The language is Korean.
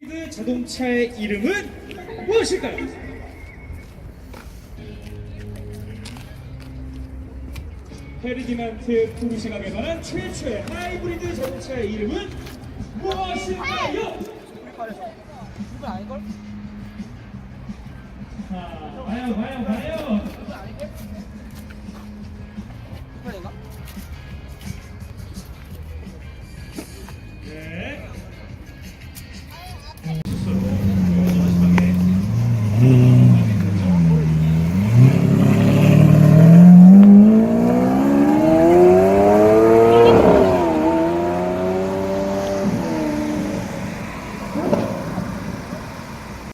그 자동차의 이름은 무엇일까요? 페르디난트 포르쉐가 개발한 최초의 하이브리드 자동차의 이름은 무엇일까요? 이거 아닐걸? 자, 봐요.